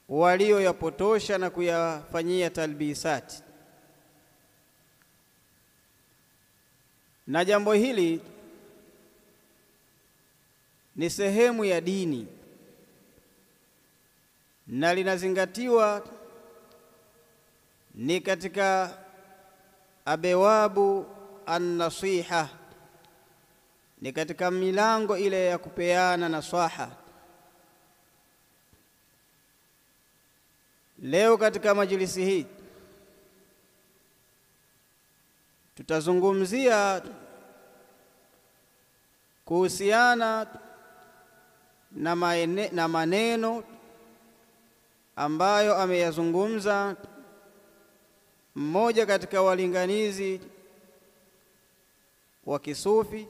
walioyapotosha na kuyafanyia talbisati. Na jambo hili ni sehemu ya dini na linazingatiwa ni katika abwabu an-nasiha, ni katika milango ile ya kupeana nasaha. Leo katika majlisi hii tutazungumzia kuhusiana na maneno ambayo ameyazungumza mmoja katika walinganizi wa kisufi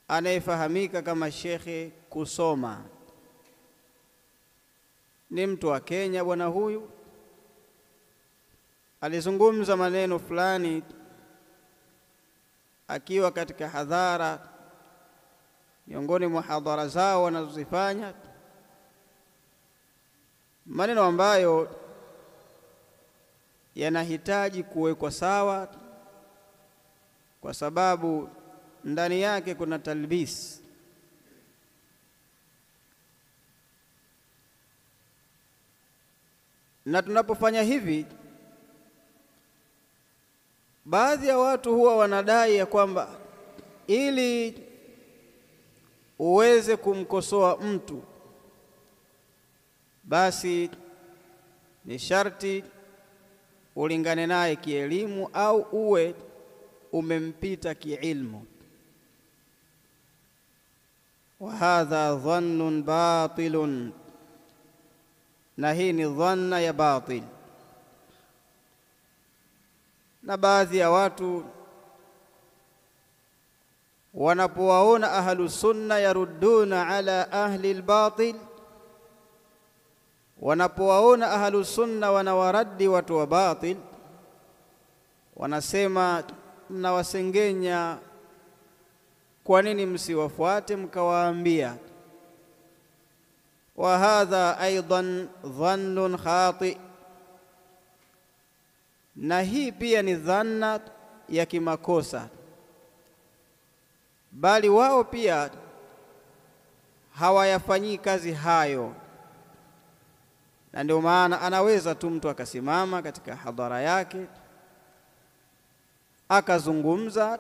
anayefahamika kama Shekhe Kusoma. Ni mtu wa Kenya. Bwana huyu alizungumza maneno fulani akiwa katika hadhara, miongoni mwa hadhara zao wanazozifanya, maneno ambayo yanahitaji kuwekwa sawa, kwa sababu ndani yake kuna talbis. Na tunapofanya hivi, baadhi ya watu huwa wanadai ya kwamba ili uweze kumkosoa mtu basi ni sharti ulingane naye kielimu au uwe umempita kiilmu. Wa hadha dhannun batilun, na hii ni dhanna ya batil. Na baadhi ya watu wanapowaona ahlu sunna yarudduna ala ahli albatil, wanapowaona ahlu sunna wanawaradi watu wa batil, wanasema mnawasengenya, kwa nini msiwafuate mkawaambia? Wa hadha aidan dhannun khati, na hii pia ni dhanna ya kimakosa, bali wao pia hawayafanyii kazi hayo. Na ndio maana anaweza tu mtu akasimama katika hadhara yake akazungumza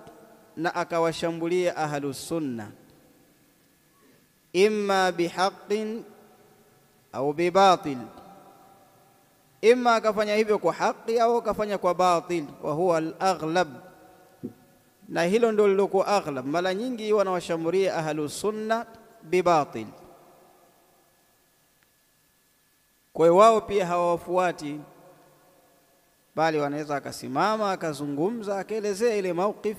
na akawashambulia ahlus sunna, imma bihaqqin au bibatil, imma akafanya hivyo kwa haki au akafanya kwa batil, wa huwa al-aghlab. Na hilo ndio lilokuwa aghlab. Mara nyingi wanawashambulia ahlus sunna bibatil, kwa hiyo wao pia hawawafuati, bali wanaweza akasimama akazungumza akaelezea ile mawqif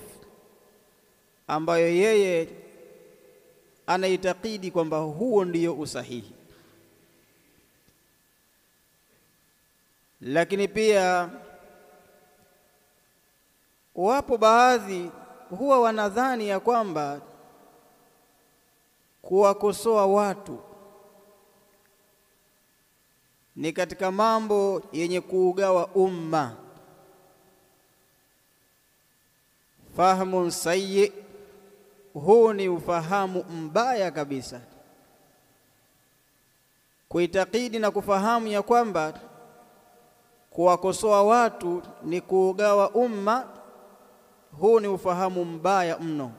ambayo yeye anaitakidi kwamba huo ndiyo usahihi. Lakini pia wapo baadhi huwa wanadhani ya kwamba kuwakosoa watu ni katika mambo yenye kuugawa umma. Fahamun sayyi, huu ni ufahamu mbaya kabisa, kuitakidi na kufahamu ya kwamba kuwakosoa watu ni kuugawa umma. Huu ni ufahamu mbaya mno,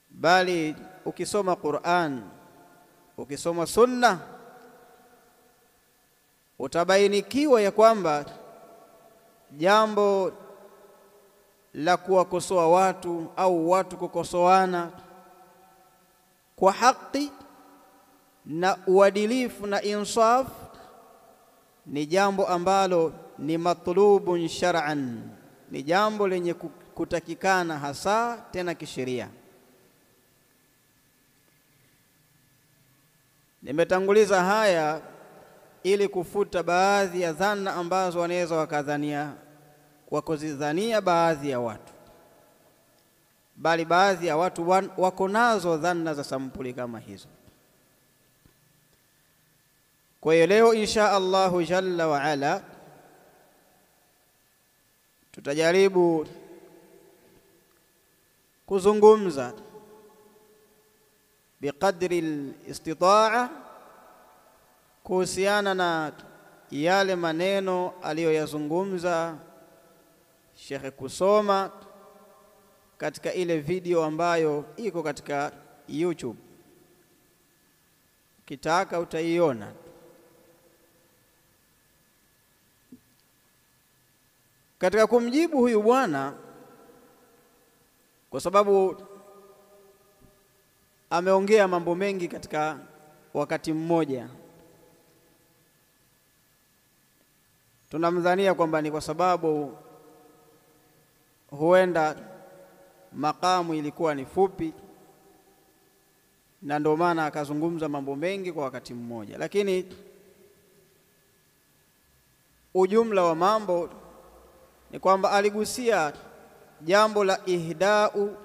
bali ukisoma Qur'an, ukisoma sunna, utabainikiwa ya kwamba jambo la kuwakosoa watu au watu kukosoana kwa haki na uadilifu na insaf ni jambo ambalo ni matlubun shar'an, ni jambo lenye kutakikana hasa tena kisheria. Nimetanguliza haya ili kufuta baadhi ya dhana ambazo wanaweza wakadhania, wakuzidhania baadhi ya watu, bali baadhi ya watu wako nazo dhana za sampuli kama hizo. Kwa hiyo leo insha Allahu jalla wa ala tutajaribu kuzungumza biqadri al-istita'a kuhusiana na yale maneno aliyoyazungumza Sheikh Kusoma katika ile video ambayo iko katika YouTube. Kitaka utaiona. Katika kumjibu huyu bwana, kwa sababu ameongea mambo mengi katika wakati mmoja, tunamdhania kwamba ni kwa sababu huenda makamu ilikuwa ni fupi na ndio maana akazungumza mambo mengi kwa wakati mmoja, lakini ujumla wa mambo ni kwamba aligusia jambo la ihdau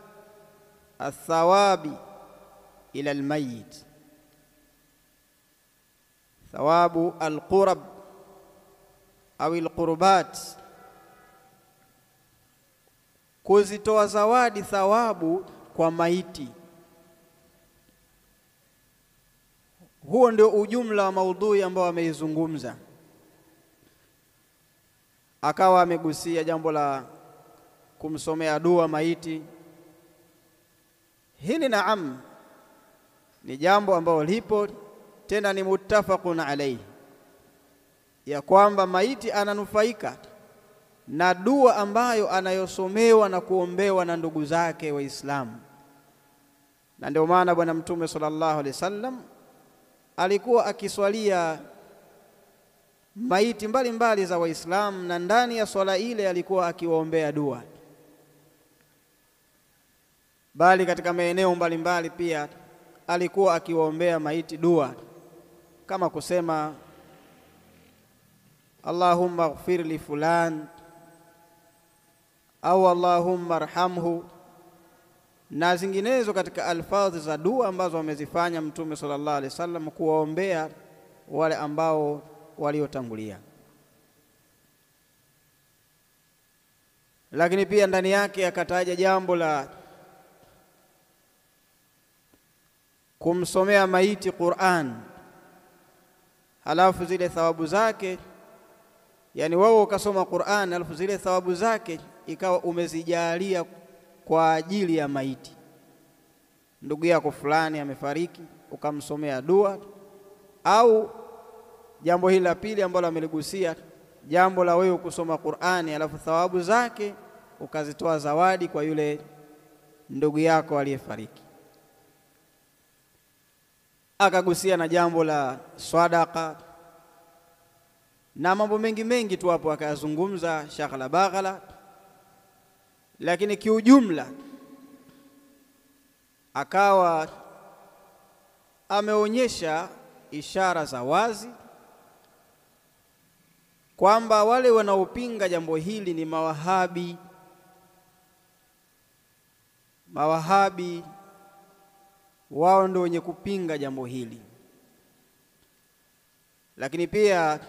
athawabi ila almayit, thawabu alqurab au alqurbat, kuzitoa zawadi thawabu kwa maiti. Huo ndio ujumla wa maudhui ambao ameizungumza. Akawa amegusia jambo la kumsomea dua maiti. Hili naam ni jambo ambalo lipo, tena ni muttafaqun alayhi, ya kwamba maiti ananufaika na dua ambayo anayosomewa na kuombewa na ndugu zake Waislamu. Na ndio maana Bwana Mtume sallallahu alaihi wasallam alikuwa akiswalia maiti mbalimbali za Waislamu, na ndani ya swala ile alikuwa akiwaombea dua. Bali katika maeneo mbalimbali pia alikuwa akiwaombea maiti dua, kama kusema Allahumma ighfir li fulan au Allahumma arhamhu, na zinginezo katika alfadhi za dua ambazo amezifanya Mtume sallallahu alaihi wasallam kuwaombea wale ambao waliotangulia. Lakini pia ndani yake akataja jambo la kumsomea maiti Qur'an, halafu zile thawabu zake, yani wao ukasoma Qur'an halafu zile thawabu zake ikawa umezijalia kwa ajili ya maiti. Ndugu yako fulani amefariki, ukamsomea dua. Au jambo hili la pili ambalo ameligusia, jambo la wewe kusoma Qur'ani halafu thawabu zake ukazitoa zawadi kwa yule ndugu yako aliyefariki. Akagusia na jambo la sadaqa na mambo mengi tu hapo akayazungumza Sheikh Al-Baghala. Lakini kiujumla akawa ameonyesha ishara za wazi kwamba wale wanaopinga jambo hili ni mawahabi. Mawahabi wao ndio wenye kupinga jambo hili. Lakini pia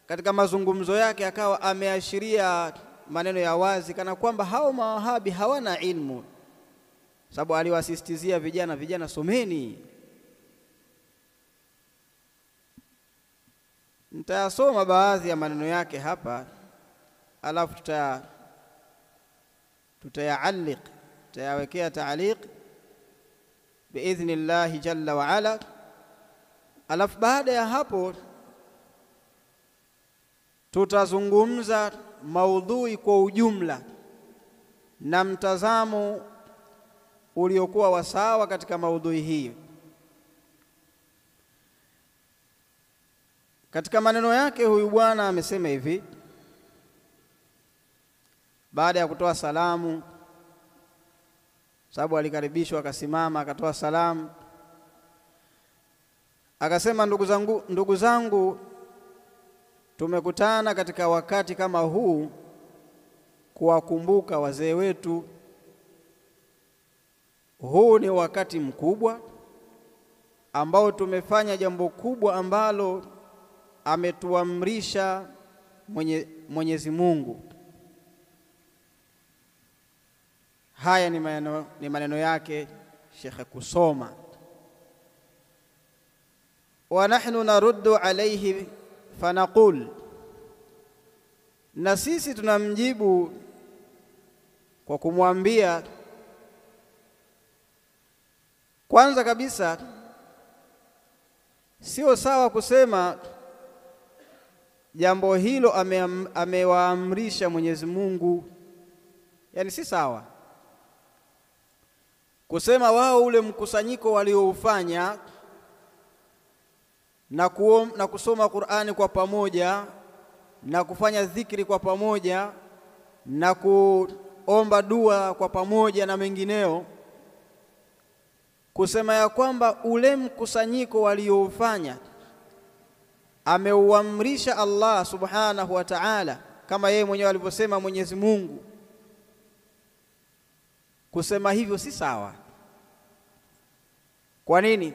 katika mazungumzo yake akawa ameashiria maneno ya wazi kana kwamba hao mawahabi hawana ilmu, sababu aliwasisitizia vijana someni. Nitayasoma baadhi ya maneno yake hapa, alafu tutayawekea taaliq biidhnillahi jalla wa ala. Alafu baada ya hapo tutazungumza maudhui kwa ujumla na mtazamo uliokuwa wasawa katika maudhui hii. Katika maneno yake huyu bwana amesema hivi, baada ya kutoa salamu, sababu alikaribishwa akasimama akatoa salamu, akasema, ndugu zangu, tumekutana katika wakati kama huu kuwakumbuka wazee wetu. Huu ni wakati mkubwa ambao tumefanya jambo kubwa ambalo ametuamrisha Mwenyezi Mungu. Haya ni maneno yake Sheikh Kusoma. Wa nahnu naruddu alayhi fanaqul, na sisi tunamjibu kwa kumwambia, kwanza kabisa sio sawa kusema jambo hilo amewaamrisha Mwenyezi Mungu. Yani si sawa kusema wao ule mkusanyiko walioufanya na kusoma Qur'ani kwa pamoja na kufanya dhikri kwa pamoja na kuomba dua kwa pamoja na mengineo, kusema ya kwamba ule mkusanyiko walioufanya ameuamrisha Allah subhanahu wa ta'ala, kama yeye mwenyewe alivyosema Mwenyezi Mungu, kusema hivyo si sawa. Kwa nini?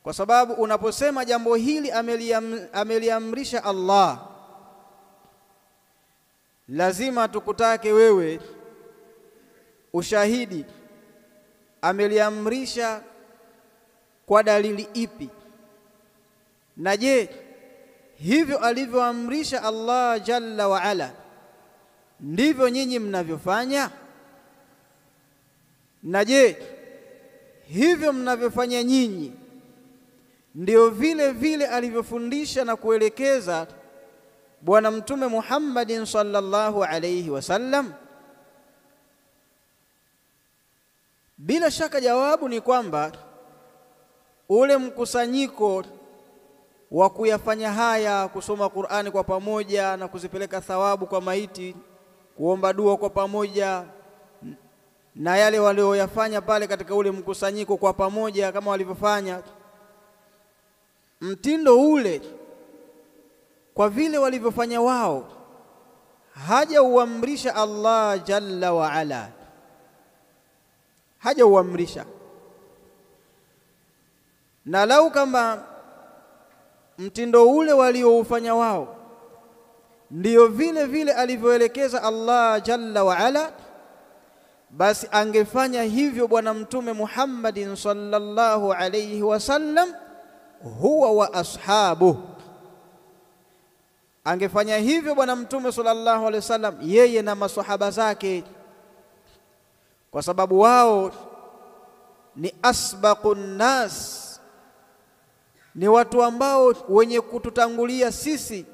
Kwa sababu unaposema jambo hili ameliamrisha Allah, lazima tukutake wewe ushahidi ameliamrisha kwa dalili ipi. Na je, hivyo alivyoamrisha Allah jalla wa ala ndivyo nyinyi mnavyofanya? Na je, hivyo mnavyofanya nyinyi ndio vile vile alivyofundisha na kuelekeza Bwana Mtume Muhammadin sallallahu alayhi wasallam? Bila shaka jawabu ni kwamba ule mkusanyiko wa kuyafanya haya, kusoma Qur'ani kwa pamoja na kuzipeleka thawabu kwa maiti, kuomba dua kwa pamoja, na yale walioyafanya pale katika ule mkusanyiko kwa pamoja kama walivyofanya, mtindo ule kwa vile walivyofanya wao haja uamrisha Allah jalla wa ala, haja uamrisha. Na lau kama mtindo ule walioufanya wao ndio vile vile alivyoelekeza Allah jalla wa ala, basi angefanya hivyo Bwana Mtume Muhammadin sallallahu alayhi wasallam huwa wa ashabu, angefanya hivyo Bwana Mtume sallallahu alayhi wasallam yeye na maswahaba zake, kwa sababu wao ni asbaqun nas, ni watu ambao wenye kututangulia sisi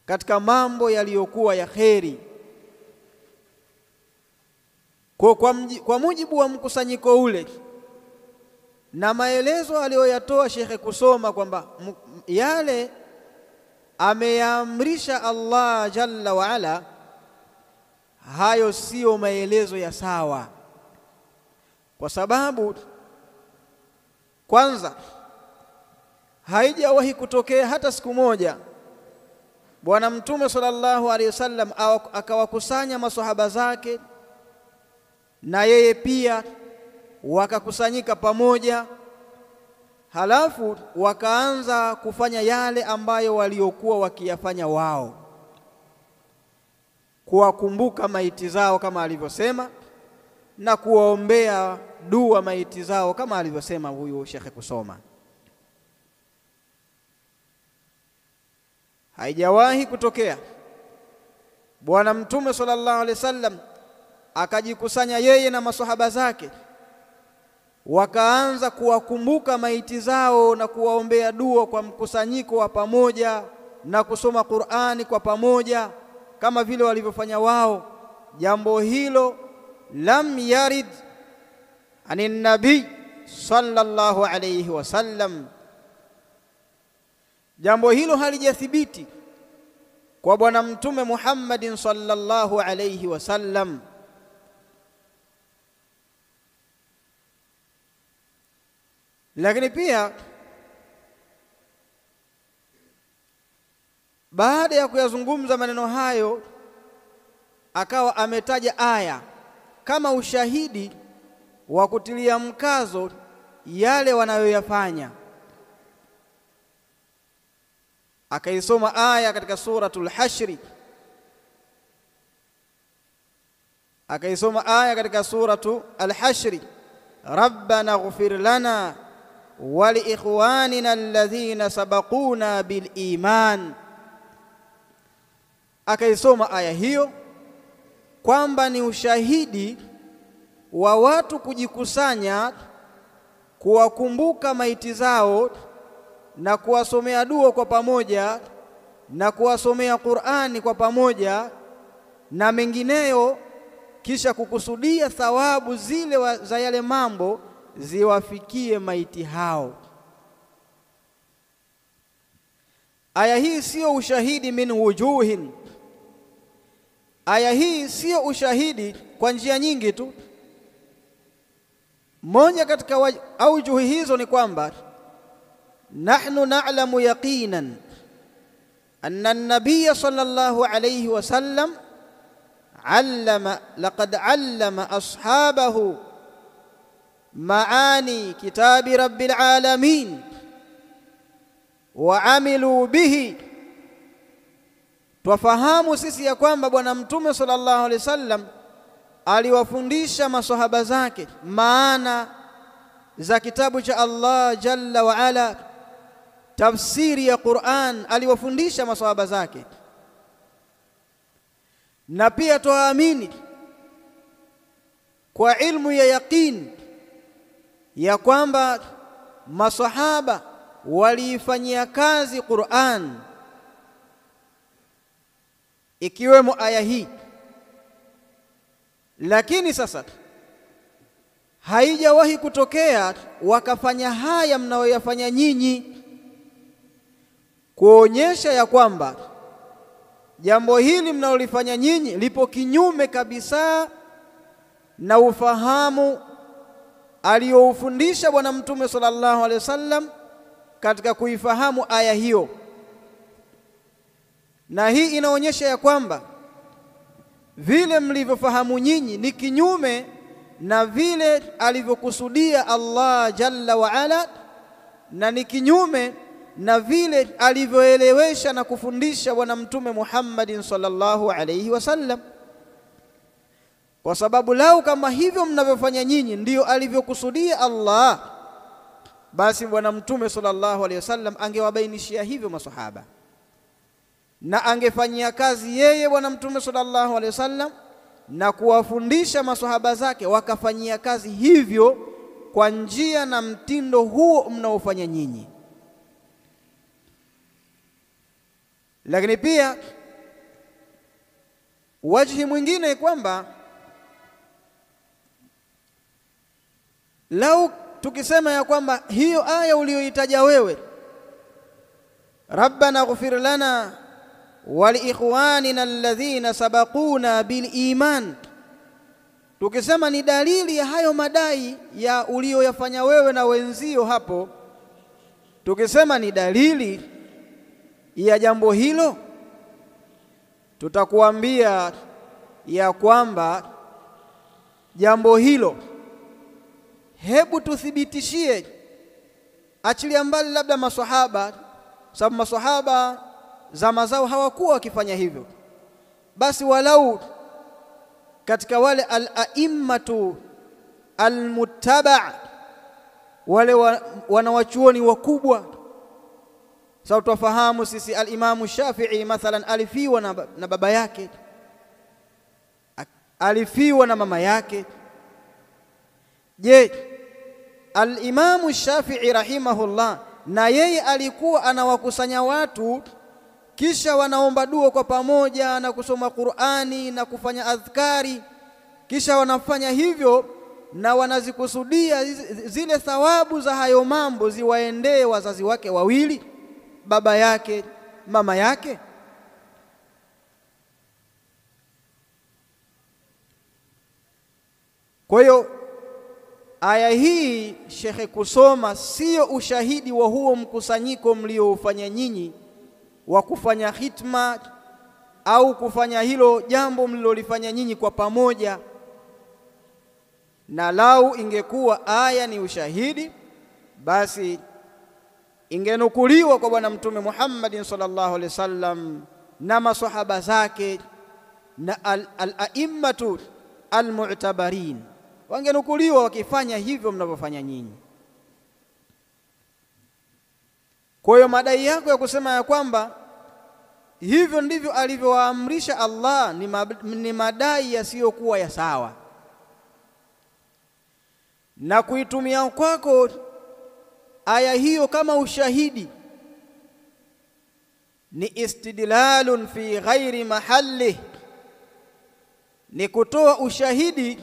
katika mambo yaliyokuwa ya kheri. Kwa mujibu wa mkusanyiko ule na maelezo aliyoyatoa Sheikh Kusoma kwamba yale ameyaamrisha Allah jalla wa ala, hayo sio maelezo ya sawa. Kwa sababu kwanza haijawahi kutokea hata siku moja Bwana Mtume sallallahu alaihi wasallam akawakusanya maswahaba zake na yeye pia wakakusanyika pamoja, halafu wakaanza kufanya yale ambayo waliokuwa wakiyafanya wao, kuwakumbuka maiti zao kama alivyosema na kuwaombea dua maiti zao kama alivyosema huyu Sheikh Kusoma. Haijawahi kutokea Bwana Mtume sallallahu alaihi wasallam akajikusanya yeye na maswahaba zake wakaanza kuwakumbuka maiti zao na kuwaombea dua kwa mkusanyiko wa pamoja na kusoma Qur'ani kwa pamoja kama vile walivyofanya wao. Jambo hilo lam yarid anin nabii sallallahu alayhi wasallam, jambo hilo halijathibiti kwa Bwana Mtume Muhammadin sallallahu alayhi wasallam. Lakini pia baada ya kuyazungumza maneno hayo, akawa ametaja aya kama ushahidi wa kutilia mkazo yale wanayoyafanya. Akaisoma aya katika suratul Hashri, akaisoma aya katika suratu al-Hashri, rabbana ighfir lana wa li ikhwanina alladhina sabaquna bil iman. Akaisoma aya hiyo kwamba ni ushahidi wa watu kujikusanya kuwakumbuka maiti zao na kuwasomea dua kwa pamoja na kuwasomea Qur'ani kwa pamoja na mengineyo, kisha kukusudia thawabu zile za yale mambo ziwafikie maiti hao. Aya hii sio ushahidi min wujuhin. Aya hii sio ushahidi kwa njia nyingi tu. Moja katika aujuhi hizo ni kwamba nahnu na'lamu yaqinan anna an-nabiy sallallahu alayhi wasallam laqad 'allama ashabahu maani kitabi rabbil alamin wa 'amilu bihi. Twafahamu sisi ya kwamba Bwana Mtume sallallahu alayhi wasallam aliwafundisha maswahaba zake maana za kitabu cha Allah jalla wa ala, tafsiri ya Qur'an aliwafundisha maswahaba zake. Na pia tuamini kwa ilmu ya yaqin ya kwamba maswahaba waliifanyia kazi Qur'an, ikiwemo aya hii. Lakini sasa haijawahi kutokea wakafanya haya mnayoyafanya nyinyi, kuonyesha ya kwamba jambo hili mnalolifanya nyinyi lipo kinyume kabisa na ufahamu aliyoufundisha Bwana Mtume sallallahu alaihi wasallam katika kuifahamu aya hiyo. Na hii inaonyesha ya kwamba vile mlivyofahamu nyinyi ni kinyume na vile alivyokusudia Allah jalla wa ala, na ni kinyume na vile alivyoelewesha na kufundisha Bwana Mtume Muhammadin sallallahu alayhi wasallam. Kwa sababu lau kama hivyo mnavyofanya nyinyi ndiyo alivyokusudia Allah, basi Bwana Mtume sallallahu alayhi wasallam angewabainishia hivyo masahaba, na angefanyia kazi yeye Bwana Mtume sallallahu alayhi wasallam na kuwafundisha maswahaba zake wakafanyia kazi hivyo kwa njia na mtindo huo mnaofanya nyinyi. Lakini pia wajhi mwingine kwamba lau tukisema ya kwamba hiyo aya uliyoitaja wewe, rabbana ighfir lana wa li ikhwanina alladhina sabaquna bil iman, tukisema ni dalili ya hayo madai ya uliyoyafanya wewe na wenzio hapo, tukisema ni dalili ya jambo hilo, tutakuambia ya kwamba jambo hilo hebu tuthibitishie, achilia mbali labda maswahaba, sababu maswahaba zama zao hawakuwa wakifanya hivyo, basi walau katika wale al-a'immatu al-muttaba', wale wanawachuoni wakubwa. Sababu tufahamu sisi al-Imamu Shafi'i mathalan alifiwa na baba yake, alifiwa na mama yake. Je, al-Imamu Shafi'i rahimahullah na yeye alikuwa anawakusanya watu kisha wanaomba dua kwa pamoja na kusoma Qur'ani na kufanya adhkari, kisha wanafanya hivyo na wanazikusudia zile thawabu za hayo mambo ziwaendee wazazi wake wawili, baba yake, mama yake? Kwa hiyo aya hii shekhe kusoma sio ushahidi wa huo mkusanyiko mlioufanya nyinyi wa kufanya hitma au kufanya hilo jambo mlilolifanya nyinyi kwa pamoja, na lau ingekuwa aya ni ushahidi, basi ingenukuliwa kwa bwana mtume Muhammad sallallahu alaihi wasallam na maswahaba zake na al-a'immatu al-mu'tabarin, wangenukuliwa wakifanya hivyo mnavyofanya nyinyi. Kwa hiyo madai yako ya kusema ya kwamba hivyo ndivyo alivyowaamrisha Allah ni madai yasiyokuwa ya sawa, na kuitumia kwako aya hiyo kama ushahidi ni istidlalun fi ghairi mahalli, ni kutoa ushahidi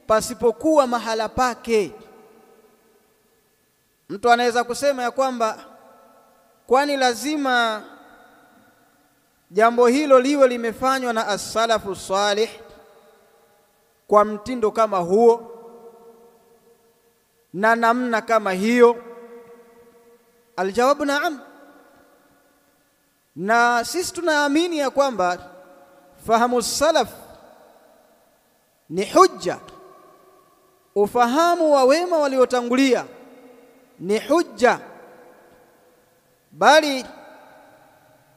pasipokuwa mahala pake. Mtu anaweza kusema ya kwamba kwani lazima jambo hilo liwe limefanywa na as-salafu salih kwa mtindo kama huo na namna kama hiyo? Aljawabu naam. Na sisi tunaamini ya kwamba fahamu salaf ni hujja, ufahamu wa wema waliotangulia ni hujja, bali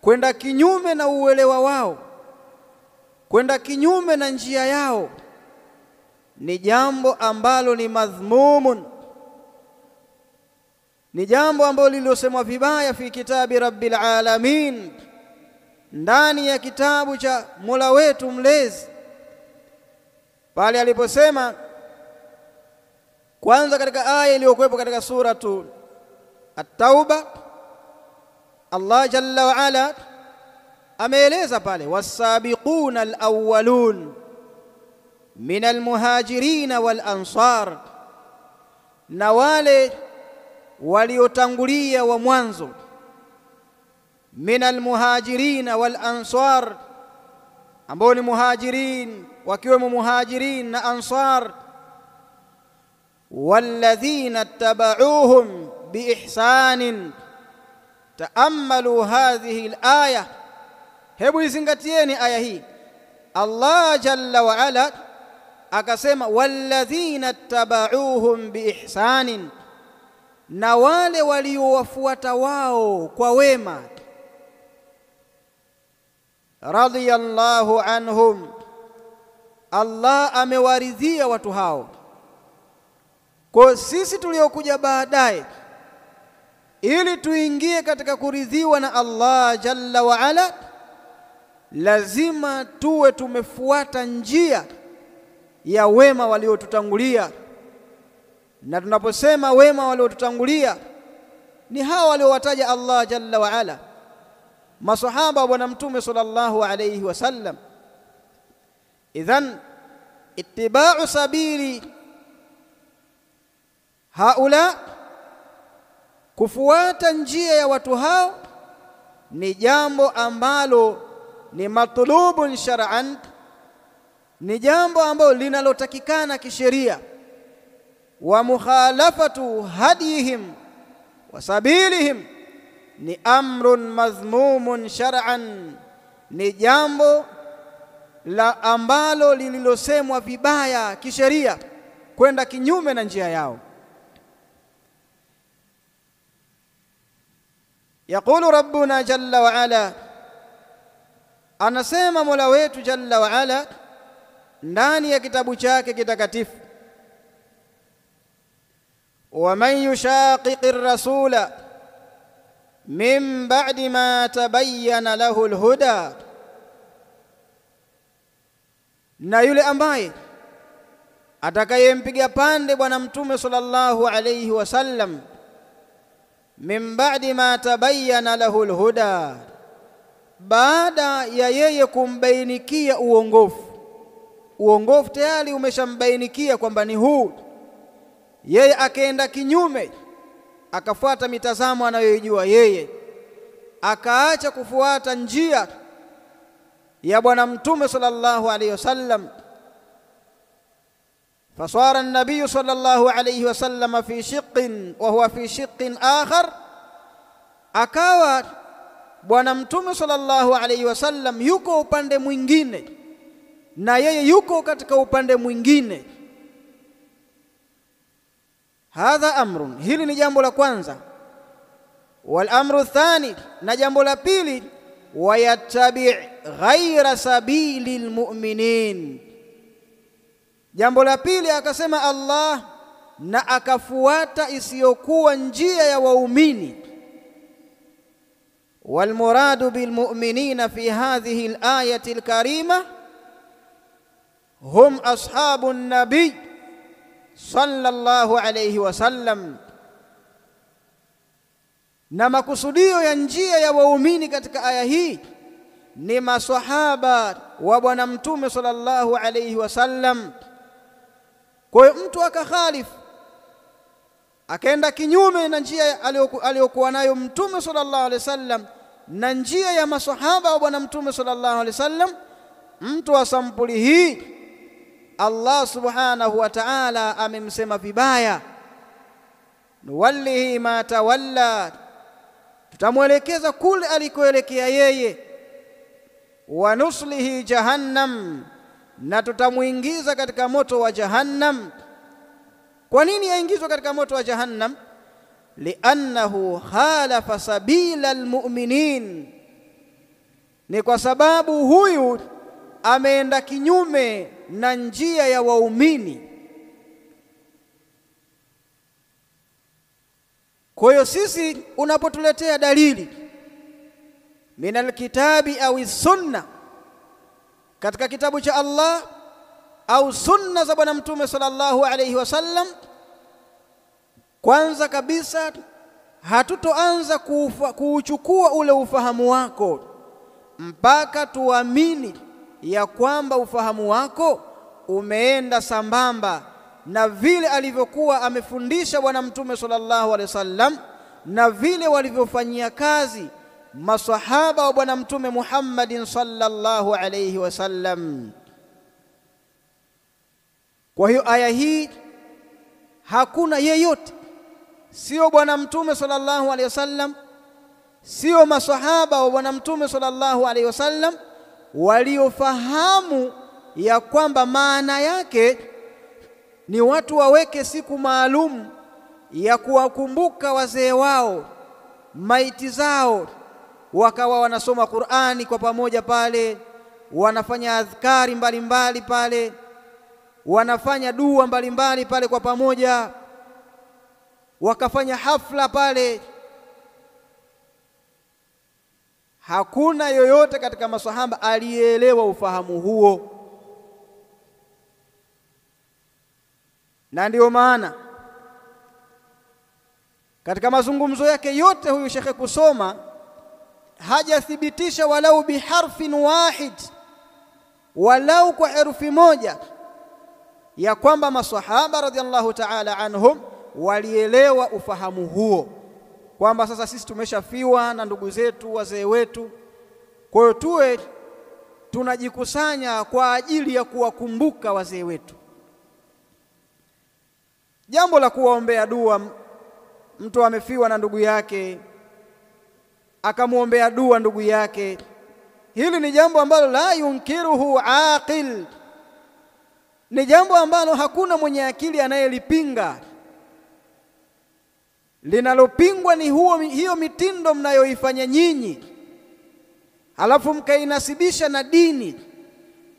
kwenda kinyume na uelewa wao, kwenda kinyume na njia yao ni jambo ambalo ni madhmumun, ni jambo ambalo lililosemwa vibaya fi kitabi rabbil alamin, ndani ya kitabu cha Mola wetu mlezi, pale aliposema kwanza katika aya iliyokuwepo katika suratu At-Tauba, Allah jalla wa ala ameeleza pale was-sabiquna al-awwalun min al-muhajirin wal-ansar, na wale waliotangulia wa mwanzo min al-muhajirin wal-ansar, ambao ni muhajirin wakiwemo muhajirin na ansar, walladhina tabauhum biihsanin. Taammalu hadhihi al-aya, hebu izingatieni aya hii. Allah jalla wa ala akasema walladhina tabauhum biihsanin, na wale waliowafuata wao kwa wema. Radiyallahu anhum, Allah amewaridhia watu hao. Kwa sisi tuliokuja baadaye, ili tuingie katika kuridhiwa na Allah jalla wa ala, lazima tuwe tumefuata njia ya wema waliotutangulia. Na tunaposema wema waliotutangulia ni hao waliowataja Allah jalla wa ala, masahaba wa bwana mtume sallallahu alayhi wasallam. Idhan ittiba'u sabili haula, kufuata njia ya watu hao ni jambo ambalo ni matlubun shar'an, ni jambo ambalo linalotakikana kisheria. Wa mukhalafatu hadihim wa sabilihim ni amrun madhmumun shar'an, ni jambo la ambalo lililosemwa vibaya kisheria, kwenda kinyume na njia yao. Yaqulu rabbuna jalla wa ala, anasema Mola wetu jalla wa ala ndani ya kitabu chake kitakatifu, wa man yushaqiqir rasula min ba'di ma tabayyana lahu alhuda, na yule ambaye atakayempiga pande bwana mtume sallallahu alayhi wasallam min ba'di ma tabayyana lahu alhuda, baada ya yeye kumbainikia uongofu. Uongofu tayari umeshambainikia kwamba ni huu, yeye akaenda kinyume, akafuata mitazamo anayoijua yeye, akaacha kufuata njia ya bwana mtume sallallahu alayhi wasallam. Fasara an-nabiy sallallahu alayhi wasallam fi shiqqin wa huwa fi shiqqin akhar, akawa bwana mtume sallallahu alayhi wasallam yuko upande mwingine na yeye yuko katika upande mwingine. Hadha amrun, hili ni jambo la kwanza. Wal amru thani, na jambo la pili, wayattabi' ghaira sabilil mu'minin. Jambo la pili akasema Allah, na akafuata isiyokuwa njia ya waumini. Wal muradu bil mu'minina fi hadhihi al ayati al karima hum ashabun nabiy sallallahu alayhi wasallam. Na makusudio ya njia ya waumini katika aya hii ni maswahaba wa bwana mtume sallallahu alayhi wasallam. Kwa hiyo mtu akakhalifu, akaenda kinyume na njia aliyokuwa nayo mtume sallallahu alayhi wasallam na njia ya maswahaba wa bwana mtume sallallahu alayhi wasallam, mtu wa sampuli hii Allah subhanahu wa ta'ala amemsema vibaya. Nuwallihi ma tawalla, tutamwelekeza kule alikoelekea yeye. Wa nuslihi jahannam, na tutamuingiza katika moto wa jahannam. Kwa nini aingizwe katika moto wa jahannam? Liannahu khalafa sabila almu'minin, ni kwa sababu huyu ameenda kinyume na njia ya waumini. Kwa hiyo sisi unapotuletea dalili minal kitabi au sunna, katika kitabu cha Allah au sunna za bwana mtume sallallahu alayhi wasallam, kwanza kabisa hatutoanza kuuchukua ule ufahamu wako mpaka tuamini ya kwamba ufahamu wako umeenda sambamba na vile alivyokuwa amefundisha bwana mtume sallallahu alaihi wasallam na vile walivyofanyia kazi maswahaba wa bwana mtume Muhammadin sallallahu alaihi wasallam. Kwa hiyo aya hii hakuna yeyote, sio bwana mtume sallallahu alaihi wasallam, sio maswahaba wa bwana mtume sallallahu alaihi wasallam, waliofahamu ya kwamba maana yake ni watu waweke siku maalum ya kuwakumbuka wazee wao, maiti zao, wakawa wanasoma Qur'ani kwa pamoja pale, wanafanya adhkari mbalimbali pale, wanafanya dua mbalimbali pale kwa pamoja, wakafanya hafla pale. Hakuna yoyote katika maswahaba aliyeelewa ufahamu huo. Na ndio maana katika mazungumzo yake yote huyu shekhe kusoma hajathibitisha walau biharfin wahid, walau kwa herufi moja, ya kwamba maswahaba radhiallahu ta'ala anhum walielewa ufahamu huo, kwamba sasa sisi tumeshafiwa na ndugu zetu, wazee wetu, kwa hiyo tuwe tunajikusanya kwa ajili ya kuwakumbuka wazee wetu. Jambo la kuwaombea dua, mtu amefiwa na ndugu yake akamuombea dua ndugu yake, hili ni jambo ambalo la yunkiruhu aqil, ni jambo ambalo hakuna mwenye akili anayelipinga. Linalopingwa ni hiyo mitindo mnayoifanya nyinyi, halafu mkainasibisha na dini,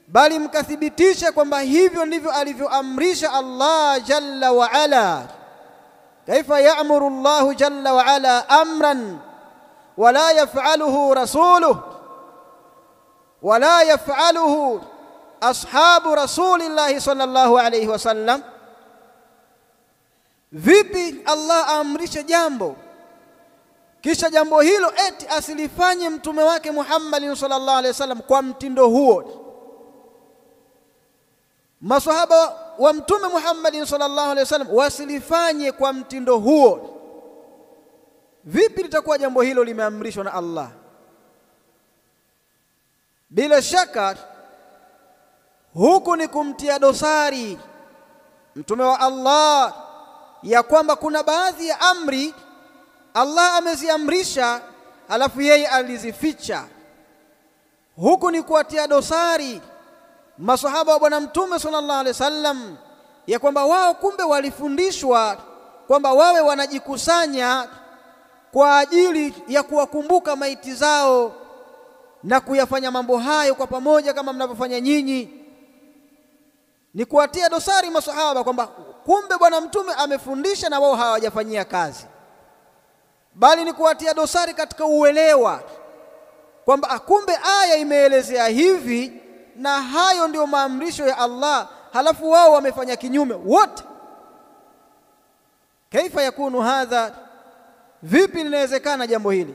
bali mkathibitisha kwamba hivyo ndivyo alivyoamrisha Allah jalla wa ala. Kaifa ya'muru Allah jalla wa ala amran wala yaf'aluhu rasuluhu wala yaf'aluhu ashabu rasulillahi sallallahu alayhi wasallam. Vipi Allah aamrishe jambo kisha jambo hilo eti asilifanye mtume wake Muhammad sallallahu alayhi wasallam kwa mtindo huo? Maswahaba wa mtume Muhammad sallallahu alayhi wasallam wasilifanye kwa mtindo huo. Vipi litakuwa jambo hilo limeamrishwa na Allah? Bila shaka huku ni kumtia dosari mtume wa Allah, ya kwamba kuna baadhi ya amri Allah ameziamrisha halafu yeye alizificha. Huku ni kuatia dosari maswahaba wa bwana mtume sallallahu alaihi wasallam, ya kwamba wao kumbe walifundishwa kwamba wawe wanajikusanya kwa ajili ya kuwakumbuka maiti zao na kuyafanya mambo hayo kwa pamoja kama mnavyofanya nyinyi, ni kuwatia dosari masahaba kwamba kumbe bwana mtume amefundisha na wao hawajafanyia kazi, bali ni kuwatia dosari katika uelewa kwamba kumbe aya imeelezea hivi na hayo ndio maamrisho ya Allah, halafu wao wamefanya kinyume wote. Kaifa yakunu hadha, vipi linawezekana jambo hili?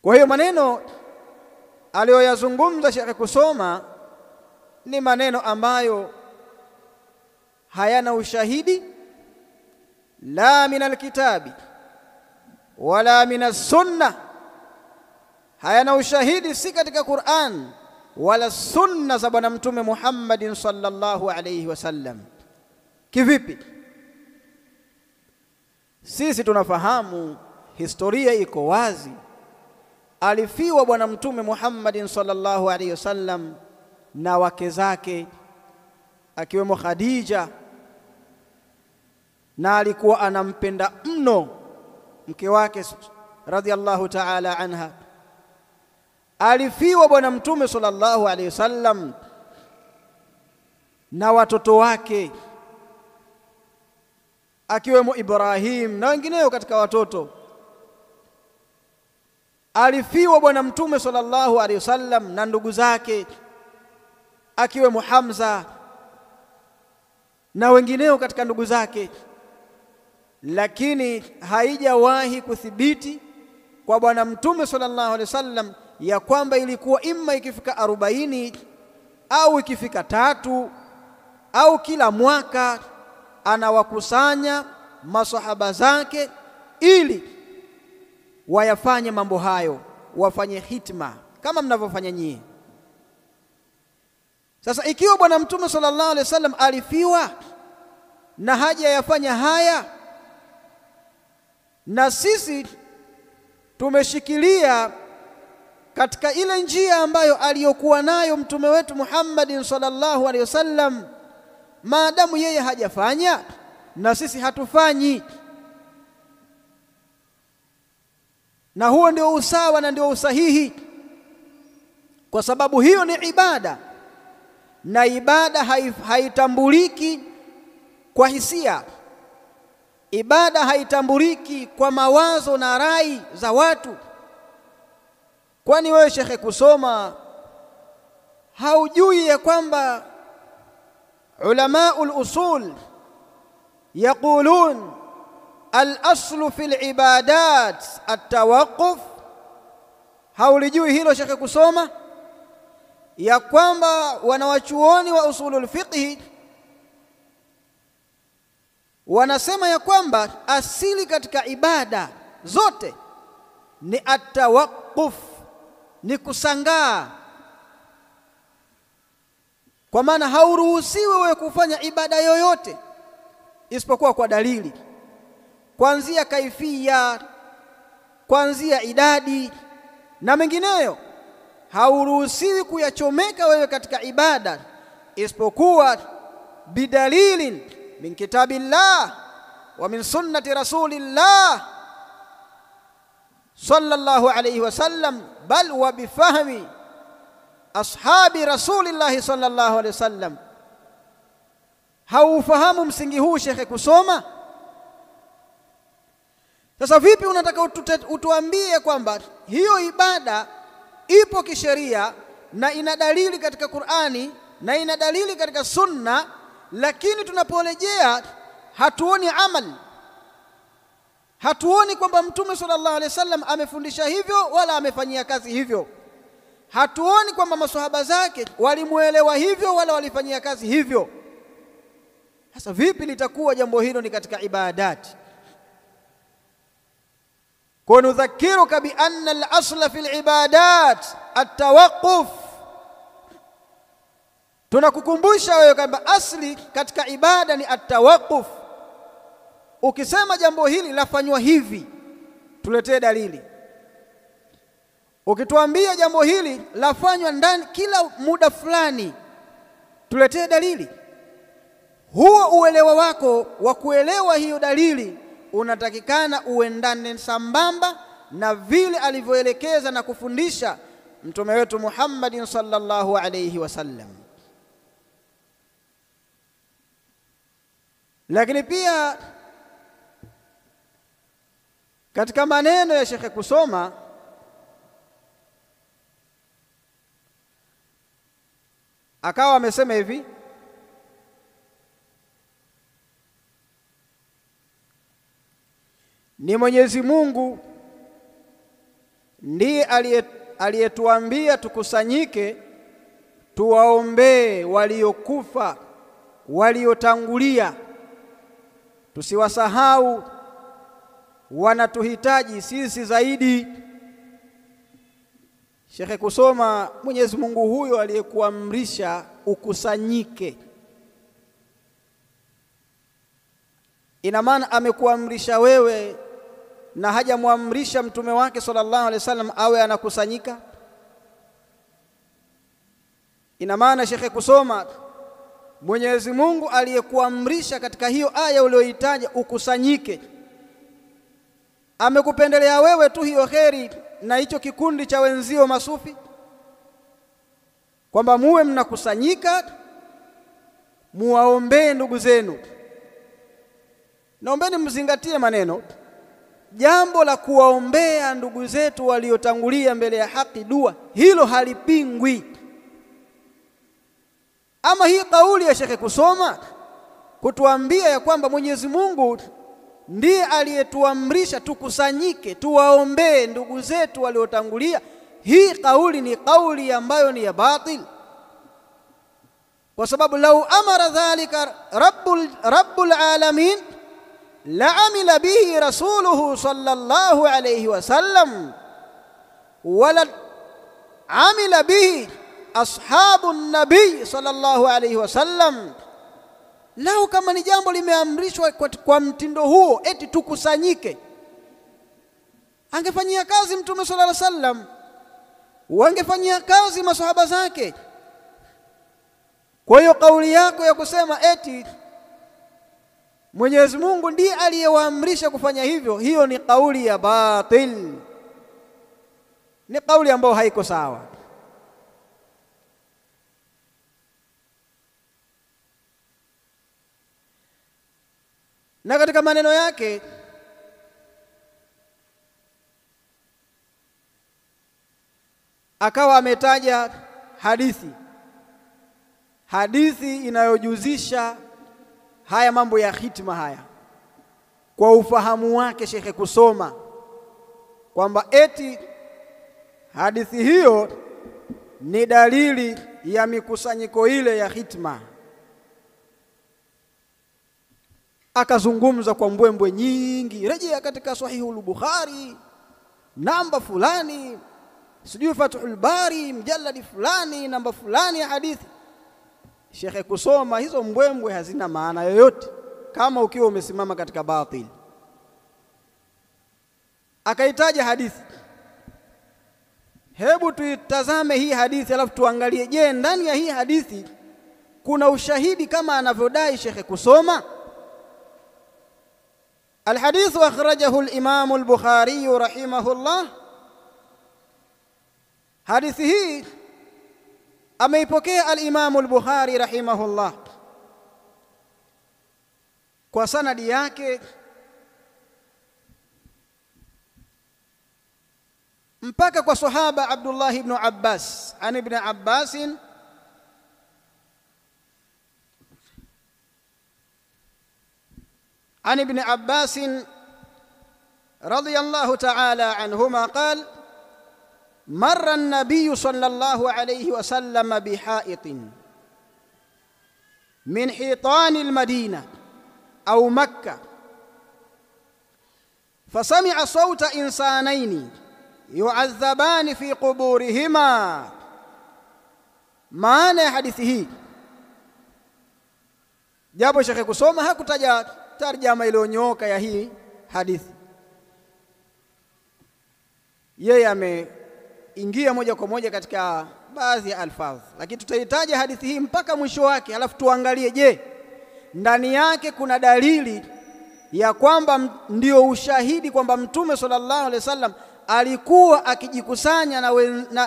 Kwa hiyo maneno aliyoyazungumza Sheikh Kusoma ni maneno ambayo hayana ushahidi la min alkitabi wala min as-sunnah, hayana ushahidi si katika Qur'an wala sunna za bwana mtume Muhammadin sallallahu alayhi wasallam. Kivipi? Sisi tunafahamu historia iko wazi. Alifiwa bwana mtume Muhammadin sallallahu alayhi wasallam na wake zake akiwemo Khadija, na alikuwa anampenda mno mke wake radhiallahu ta'ala anha. Alifiwa bwana mtume sallallahu alayhi wasallam na watoto wake akiwemo Ibrahim na wengineo katika watoto. Alifiwa bwana mtume sallallahu alayhi wasallam na ndugu zake akiwemo Hamza na wengineo katika ndugu zake, lakini haijawahi kuthibiti kwa bwana mtume sallallahu alayhi wasallam ya kwamba ilikuwa imma ikifika 40 au ikifika 3 au kila mwaka anawakusanya masahaba zake ili wayafanye mambo hayo, wafanye hitma kama mnavyofanya nyinyi. Sasa ikiwa bwana mtume sallallahu alaihi wasallam alifiwa na haja yafanya haya, na sisi tumeshikilia katika ile njia ambayo aliyokuwa nayo mtume wetu Muhammadin sallallahu alaihi wasallam, maadamu yeye hajafanya na sisi hatufanyi, na huo ndio usawa na ndio usahihi, kwa sababu hiyo ni ibada, na ibada haitambuliki kwa hisia. Ibada haitambuliki kwa mawazo na rai za watu. Kwani wewe Sheikh Kusoma haujui ya kwamba ulamaul usul yaqulun al-aslu fil ibadat at-tawaqquf? Haulijui hilo Sheikh Kusoma, ya kwamba wanawachuoni wa usulul fiqh wanasema ya kwamba asili katika ibada zote ni at-tawaqquf, ni kusangaa. Kwa maana hauruhusiwi wewe kufanya ibada yoyote isipokuwa kwa dalili, kuanzia kaifia, kuanzia idadi na mengineyo. Hauruhusiwi kuyachomeka wewe katika ibada isipokuwa bidalilin min kitabillah wa min sunnati rasulillah sallallahu alayhi wasallam, bal wa bifahmi ashabi rasulillah sallallahu alayhi wasallam. Haufahamu msingi huu Sheikh Kusoma? Sasa vipi unataka utuambie kwamba hiyo ibada ipo kisheria na ina dalili katika Qur'ani na ina dalili katika sunna, lakini tunaporejea hatuoni amali, hatuoni kwamba mtume sallallahu alaihi wasallam amefundisha hivyo wala amefanyia kazi hivyo, hatuoni kwamba maswahaba zake walimuelewa hivyo wala walifanyia kazi hivyo. Sasa vipi litakuwa jambo hilo ni katika ibadati? Kwa nudhakiruka bi anna al-asla fil ibadat at-tawaqquf, tunakukumbusha wewe kwamba asli katika ibada ni at-tawaqquf. Ukisema jambo hili lafanywa hivi, tuletee dalili. Ukituambia jambo hili lafanywa ndani kila muda fulani, tuletee dalili. huo uelewa wako wa kuelewa hiyo dalili unatakikana uendane sambamba na vile alivyoelekeza na kufundisha mtume wetu Muhammadin sallallahu alayhi wasallam. Lakini pia katika maneno ya Sheikh Kusoma akawa amesema hivi, ni Mwenyezi Mungu ndiye aliyetuambia tukusanyike tuwaombee waliokufa waliotangulia, tusiwasahau, wanatuhitaji sisi zaidi. Sheikh Kusoma, Mwenyezi Mungu huyo aliyekuamrisha ukusanyike, ina maana amekuamrisha wewe na hajamwamrisha mtume wake sallallahu alaihi wasallam awe anakusanyika? Ina maana Sheikh Kusoma, Mwenyezi Mungu aliyekuamrisha katika hiyo aya uliyoitaja ukusanyike, amekupendelea wewe tu hiyo kheri na hicho kikundi cha wenzio masufi, kwamba muwe mnakusanyika muwaombee ndugu zenu. Naombeni mzingatie maneno, jambo la kuwaombea ndugu zetu waliotangulia mbele ya haki dua, hilo halipingwi. Ama hii kauli ya Sheikh Kusoma kutuambia ya kwamba Mwenyezi Mungu ndiye aliyetuamrisha tukusanyike tuwaombee ndugu zetu waliotangulia, hii kauli ni kauli ambayo ni ya batil, kwa sababu lau amara dhalika rabbul alamin la'amila bihi rasuluhu sallallahu alayhi wasallam wala amila bihi ashabu nabii sallallahu alayhi wasallam. Lau kama ni jambo limeamrishwa kwa mtindo huo eti tukusanyike, angefanyia kazi mtume sallallahu alayhi wasallam, wangefanyia kazi masahaba zake. Kwa hiyo kauli yako ya kusema eti Mwenyezi Mungu ndiye aliyewaamrisha kufanya hivyo, hiyo ni kauli ya batil, ni kauli ambayo haiko sawa. Na katika maneno yake akawa ametaja hadithi inayojuzisha haya mambo ya hitma haya kwa ufahamu wake Sheikh Kusoma, kwamba eti hadithi hiyo ni dalili ya mikusanyiko ile ya hitma. Akazungumza kwa mbwembwe nyingi, rejea katika Sahihul Bukhari namba fulani, sijui Fathul Bari mjalladi fulani namba fulani ya hadithi. Sheikh Kusoma, hizo mbwembwe hazina maana yoyote kama ukiwa umesimama katika batil. Akaitaja hadithi, hebu tuitazame hii hadithi alafu tuangalie, je, ndani ya hii hadithi kuna ushahidi kama anavyodai Sheikh Kusoma? الحديث أخرجه الإمام البخاري رحمه الله. حديثه ameipokea al-Imam al-Bukhari rahimahullah kwa sanadi yake mpaka kwa sahaba Abdullah ibn Abbas an ibn Abbas عن ابن عباس رضي الله تعالى عنهما قال: مر النبي صلى الله عليه وسلم بحائط من حيطان المدينة أو مكة، فسمع صوت إنسانين يعذبان في قبورهما. maana hadithi hii, japo Sheikh Kusoma hakutaja tarjama iliyonyooka ya hii hadithi, yeye ameingia moja kwa moja katika baadhi ya alfadh, lakini tutahitaji hadithi hii mpaka mwisho wake, alafu tuangalie, je, ndani yake kuna dalili ya kwamba ndio ushahidi kwamba Mtume sallallahu alaihi wasallam alikuwa akijikusanya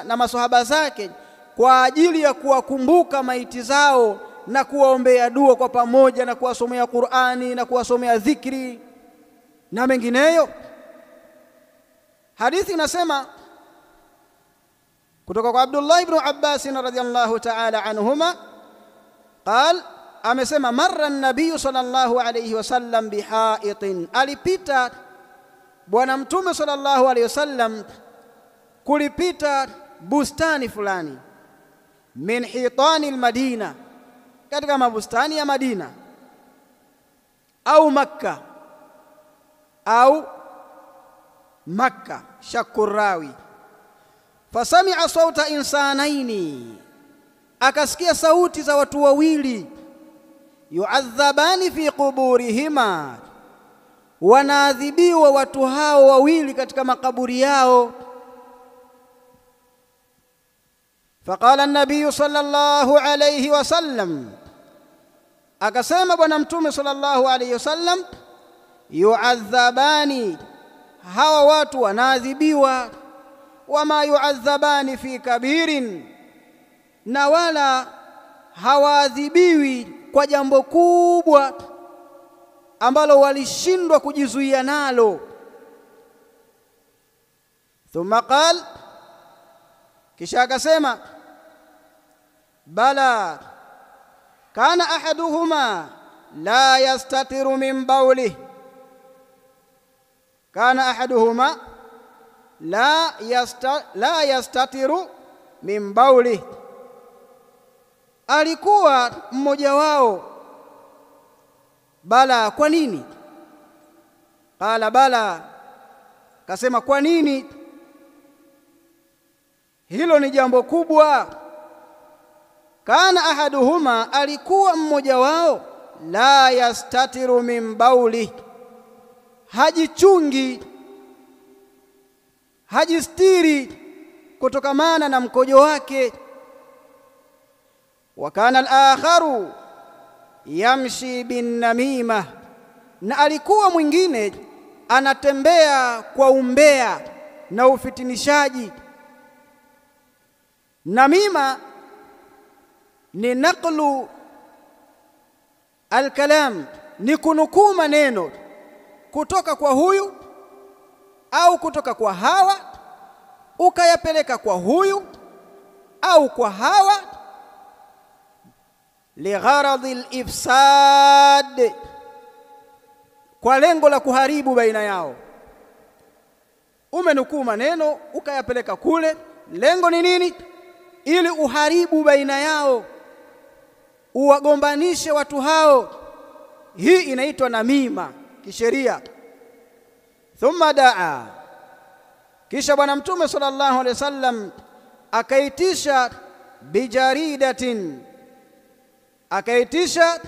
na maswahaba zake kwa ajili ya kuwakumbuka maiti zao na kuwaombea dua kwa pamoja na kuwasomea Qur'ani na kuwasomea dhikri na mengineyo. Hadithi inasema kutoka kwa Abdullah ibn Abbas radhiyallahu ta'ala anhuma قال amesema marra an-nabiy sallallahu alayhi wasallam bihaitin, alipita bwana Mtume sallallahu alayhi wasallam kulipita bustani fulani, min hitani al-Madina, katika mabustani ya Madina au Makka au Makka, shakurawi. Fasami'a sauta insanaini, akasikia sauti za watu wawili, yu'adhabani fi quburihima, wanaadhibiwa watu hao wawili katika makaburi yao. Faqala an-nabiy sallallahu alayhi wasallam, akasema bwana Mtume sallallahu alayhi wasallam, yu'adhabani, hawa watu wanaadhibiwa, wama yu'adhabani fi kabirin, na wala hawaadhibiwi kwa jambo kubwa ambalo walishindwa kujizuia nalo. Thumma qala, kisha akasema, bala kana ahaduhuma la yastatiru min bawlihi, kana ahaduhuma la yastatiru min bawlihi, alikuwa mmoja wao. Bala, kwa nini? Qala bala, kasema kwa nini? Hilo ni jambo kubwa. Kana ahaduhuma, alikuwa mmoja wao, la yastatiru min bawli, hajichungi, hajistiri kutokamana na mkojo wake. Wa kana al-akharu yamshi bin namima, na alikuwa mwingine anatembea kwa umbea na ufitinishaji. Namima ni naqlu al-kalam, ni kunukuu maneno kutoka kwa huyu au kutoka kwa hawa ukayapeleka kwa huyu au kwa hawa, ligharadhi al-ifsad, kwa lengo la kuharibu baina yao. Umenukuu maneno ukayapeleka kule, lengo ni nini? Ili uharibu baina yao, uwagombanishe watu hao. Hii inaitwa namima kisheria. Thumma daa, kisha bwana Mtume sallallahu alaihi wasallam akaitisha bijaridatin, akaitisha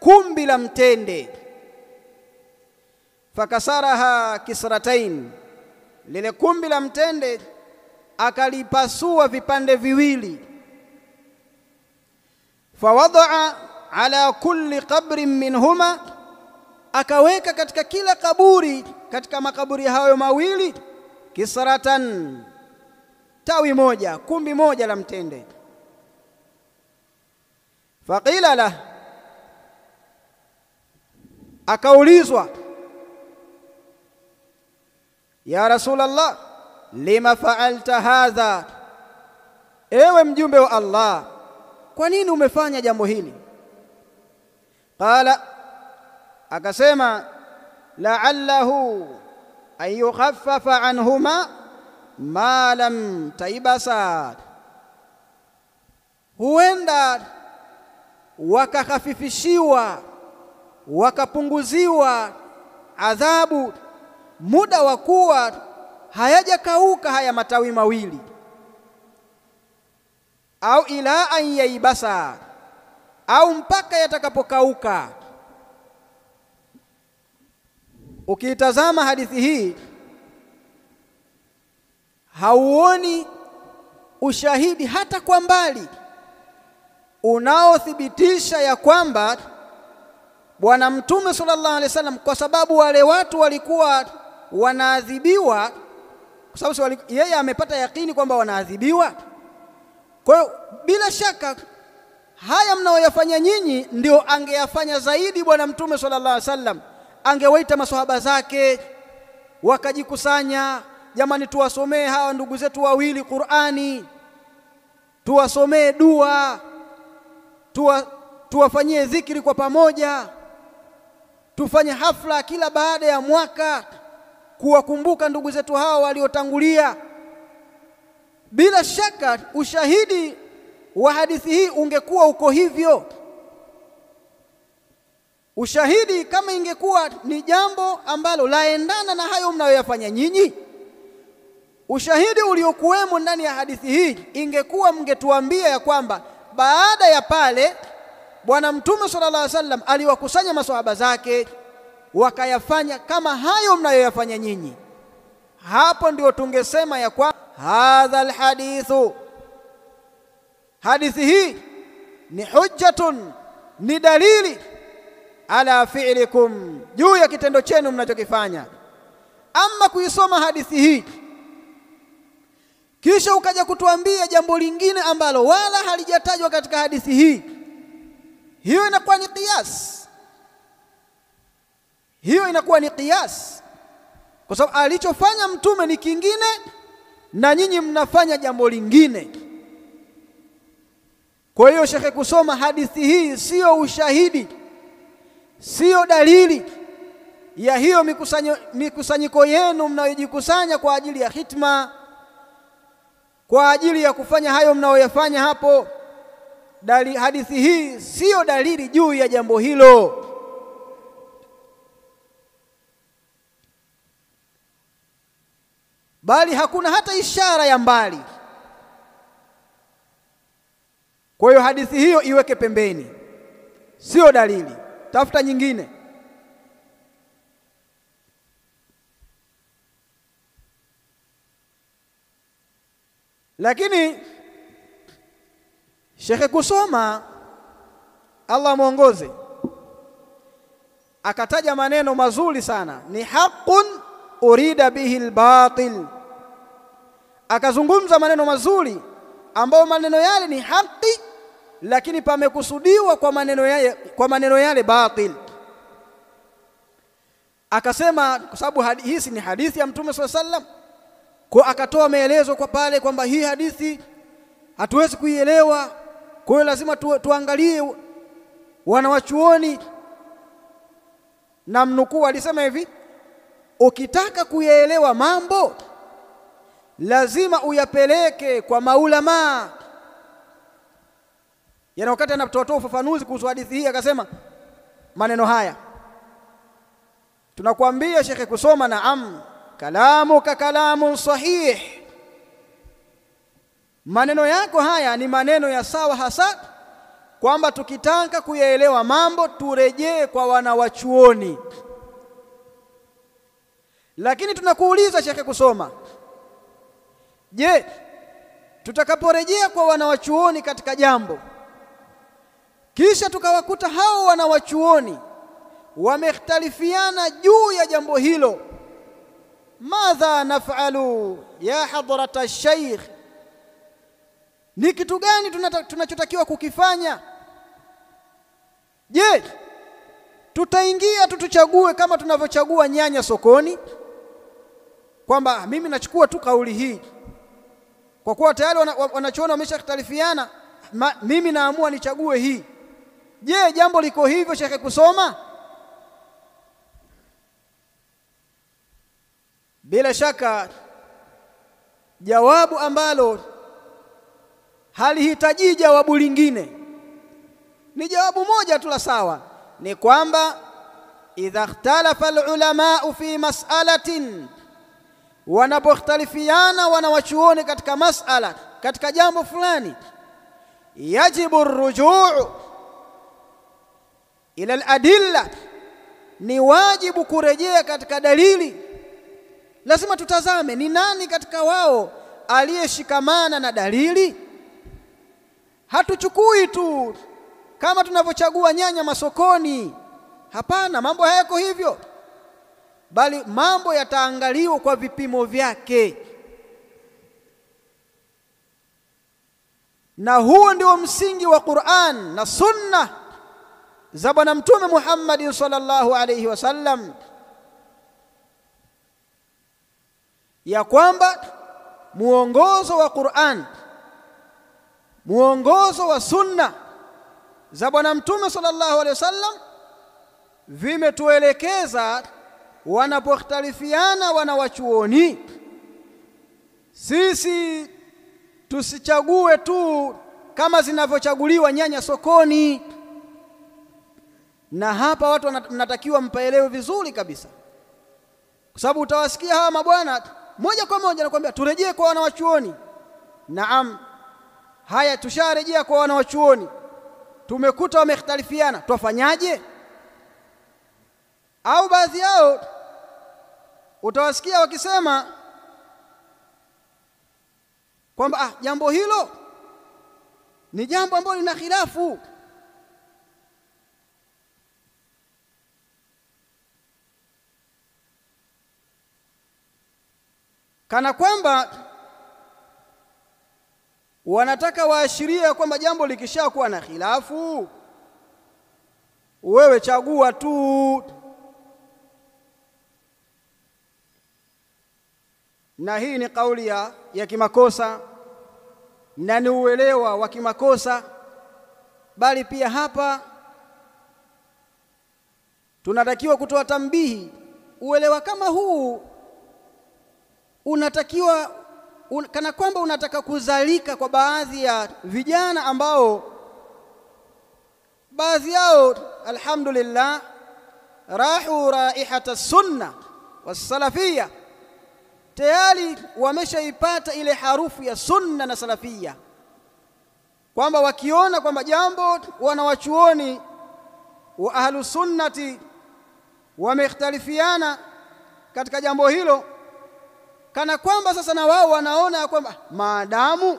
kumbi la mtende. Fakasaraha kisratain, lile kumbi la mtende akalipasua vipande viwili. Fawadaa ala kulli qabrin minhuma, akaweka katika kila kaburi katika makaburi hayo mawili, kisratan, tawi moja, kumbi moja la mtende. Faqila la, akaulizwa, ya Rasulullah, lima fa'alta hadha, ewe mjumbe wa Allah, kwa nini umefanya jambo hili? Qala, akasema, la'allahu an yukhaffafa anhuma ma lam taibasa, huenda wakakhafifishiwa, wakapunguziwa adhabu muda wa kuwa hayajakauka haya matawi mawili, au ila an yaibasa, au mpaka yatakapokauka. Ukitazama hadithi hii hauoni ushahidi hata kwa mbali unaothibitisha ya kwamba Bwana Mtume sallallahu alaihi wasallam, kwa sababu wale watu walikuwa wanaadhibiwa, kwa sababu yeye amepata yakini kwamba wanaadhibiwa. Kwa hiyo bila shaka haya mnaoyafanya nyinyi ndio angeyafanya zaidi Bwana Mtume sallallahu alaihi wasallam. Angewaita maswahaba zake wakajikusanya, jamani, tuwasomee hawa ndugu zetu wawili Qur'ani, tuwasomee dua, tuwafanyie dhikri kwa pamoja, tufanye hafla kila baada ya mwaka kuwakumbuka ndugu zetu hawa waliotangulia. Bila shaka ushahidi wa hadithi hii ungekuwa uko hivyo. Ushahidi kama ingekuwa ni jambo ambalo laendana na hayo mnayoyafanya nyinyi, ushahidi uliokuwemo ndani ya hadithi hii ingekuwa mngetuambia ya kwamba baada ya pale Bwana Mtume sallallahu alaihi wasallam aliwakusanya maswahaba zake wakayafanya kama hayo mnayoyafanya nyinyi. Hapo ndio tungesema ya kwamba hadha alhadithu, hadithi hii ni hujjatun, ni dalili ala fi'likum, juu ya kitendo chenu mnachokifanya. Ama kuisoma hadithi hii kisha ukaja kutuambia jambo lingine ambalo wala halijatajwa katika hadithi hii, hiyo inakuwa ni qiyas. Hiyo inakuwa ni qiyas, kwa sababu alichofanya Mtume ni kingine na nyinyi mnafanya jambo lingine. Kwa hiyo shekhe, kusoma hadithi hii sio ushahidi, sio dalili ya hiyo mikusanyiko yenu mnayojikusanya kwa ajili ya hitma, kwa ajili ya kufanya hayo mnayoyafanya hapo. Hadithi hii sio dalili juu ya jambo hilo. Bali hakuna hata ishara ya mbali. Kwa hiyo hadithi hiyo iweke pembeni, sio dalili, tafuta nyingine. Lakini Shekhe kusoma, Allah muongoze, akataja maneno mazuri sana, ni haqqun urida bihi albatil. Akazungumza maneno mazuri ambayo maneno yale ni haki, lakini pamekusudiwa kwa maneno yale batil. Akasema kwa sababu hii ni hadithi ya Mtume sallallahu alaihi wasallam, kwa akatoa maelezo kwa pale kwamba hii hadithi hatuwezi kuielewa, kwa hiyo lazima tuangalie wanawachuoni. Na mnukuu alisema hivi, ukitaka kuyaelewa mambo lazima uyapeleke kwa maulama. Yana wakati anatoa ufafanuzi kuhusu hadithi hii akasema maneno haya, tunakuambia Shekhe kusoma, naam, kalamuka kalamun sahih, maneno yako haya ni maneno ya sawa hasa, kwamba tukitaka kuyaelewa mambo turejee kwa wanawachuoni. Lakini tunakuuliza Shekhe kusoma, je, tutakaporejea kwa wanawachuoni katika jambo kisha tukawakuta hao wanawachuoni wamekhtalifiana juu ya jambo hilo, madha naf'alu ya hadrata shaykh, ni kitu gani tunachotakiwa kukifanya? Je, tutaingia tuchague kama tunavyochagua nyanya sokoni, kwamba mimi nachukua tu kauli hii kwa kuwa tayari wanachoona wameshakhtalifiana, mimi naamua nichague hii? Je, jambo liko hivyo Shekhe kusoma? Bila shaka jawabu ambalo halihitaji jawabu lingine ni jawabu moja tu la sawa, ni kwamba idha ikhtalafa alulama fi mas'alatin, wanapokhtalifiana wanawachuoni katika mas'ala, katika jambo fulani, yajibu arrujuu ila aladilla, ni wajibu kurejea katika dalili. Lazima tutazame ni nani katika wao aliyeshikamana na dalili. Hatuchukui tu kama tunavyochagua nyanya masokoni, Hapana, mambo hayako hivyo, bali mambo yataangaliwa kwa vipimo vyake. Na huo ndio msingi wa Qur'an na Sunna za Bwana Mtume Muhammad sallallahu alayhi wasallam, ya kwamba muongozo wa Qur'an, muongozo wa Sunna za Bwana Mtume sallallahu alayhi wasallam vimetuelekeza wanapokhtalifiana wanawachuoni, sisi tusichague tu kama zinavyochaguliwa nyanya sokoni. Na hapa watu mnatakiwa mpaelewe vizuri kabisa, kwa sababu utawasikia hawa mabwana moja kwa moja nakwambia turejee kwa wanawachuoni. Naam, haya tusharejea kwa wanawachuoni, tumekuta wamekhtalifiana, twafanyaje? Au baadhi yao utawasikia wakisema kwamba jambo hilo ni jambo ambalo lina khilafu, kana kwamba wanataka waashiria kwamba jambo likishakuwa na khilafu wewe chagua tu. Na hii ni kauli ya kimakosa na ni uelewa wa kimakosa, bali pia hapa tunatakiwa kutoa tambihi. Uelewa kama huu unatakiwa kana kwamba unataka kuzalika kwa baadhi ya vijana ambao baadhi yao alhamdulillah rahu raihata sunna wasalafia, tayari wameshaipata ile harufu ya sunna na salafia, kwamba wakiona kwamba jambo wanawachuoni wa ahlu sunnati wamekhtalifiana katika jambo hilo, kana kwamba sasa na wao wanaona kwamba maadamu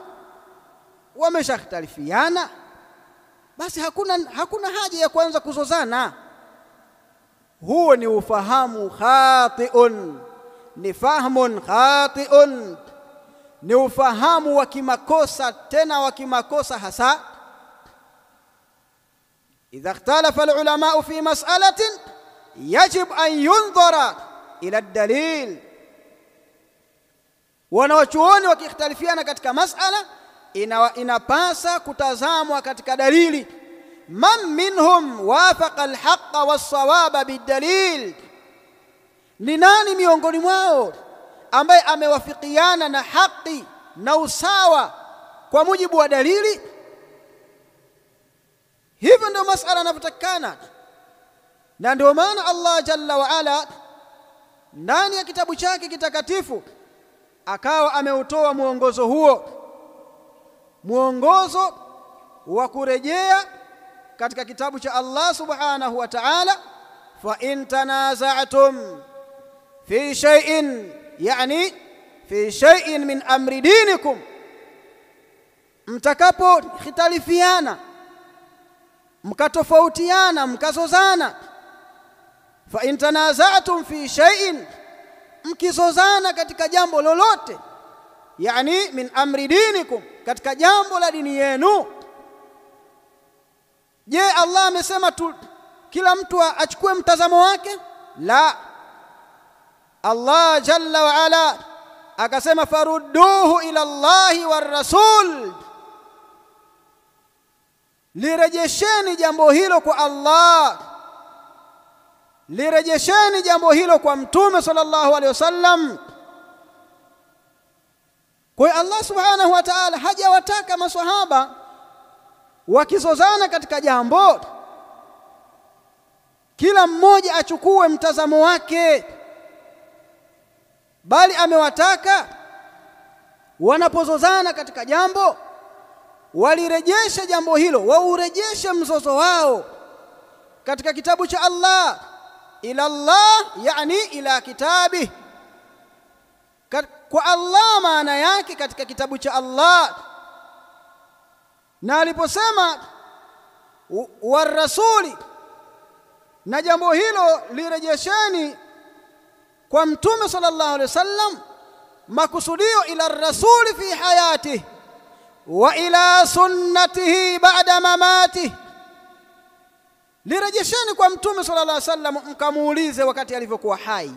wameshakhtalifiana basi hakuna haja ya kuanza kuzozana. Huo ni ufahamu khati'un, ni fahmun khati'un, ni ufahamu wa kimakosa, tena wa kimakosa hasa. idha ikhtalafa alulama fi mas'alatin yajib an yunzara ila ad-dalil, wanawachuoni wakikhtalifiana katika mas'ala inapasa kutazamwa katika dalili. man minhum wafaqa alhaqqa was-sawaba bid-dalil, ni nani miongoni mwao ambaye amewafikiana na haki na usawa kwa mujibu wa dalili? Hivyo ndio masala yanavyotakana, na ndio maana Allah jalla wa ala ndani ya kitabu chake kitakatifu akawa ameutoa mwongozo huo, mwongozo wa kurejea katika kitabu cha Allah subhanahu wa ta'ala. fa in tanaza'tum fi shay'in, yani fi shay'in min amri dinikum, mtakapo khitalifiana, mkatofautiana, mkazozana. fa in tanaza'tum fi shay'in, mkizozana katika jambo lolote, yani min amri dinikum, katika jambo la dini yenu. Je, Allah amesema tu kila mtu achukue mtazamo wake? La, Allah jalla wa ala akasema farudduhu ila Allahi war rasul, lirejesheni jambo hilo kwa Allah, lirejesheni jambo hilo kwa Mtume sallallahu alaihi wasallam. Kwa hiyo Allah subhanahu wa ta'ala hajawataka maswahaba wakizozana katika jambo kila mmoja achukue mtazamo wake, bali amewataka wanapozozana katika jambo walirejeshe jambo hilo, waurejeshe mzozo wao katika kitabu cha Allah, ila Allah, yani ila kitabih, kwa Allah maana yake katika kitabu cha Allah. Na aliposema war rasuli, na jambo hilo lirejesheni kwa Mtume sallallahu alaihi wasallam, makusudio ila rasuli fi hayatihi wa ila sunnatihi ba'da mamatihi. Lirejesheni kwa Mtume sallallahu alaihi wasallam, mkamuulize wakati alivyokuwa hai.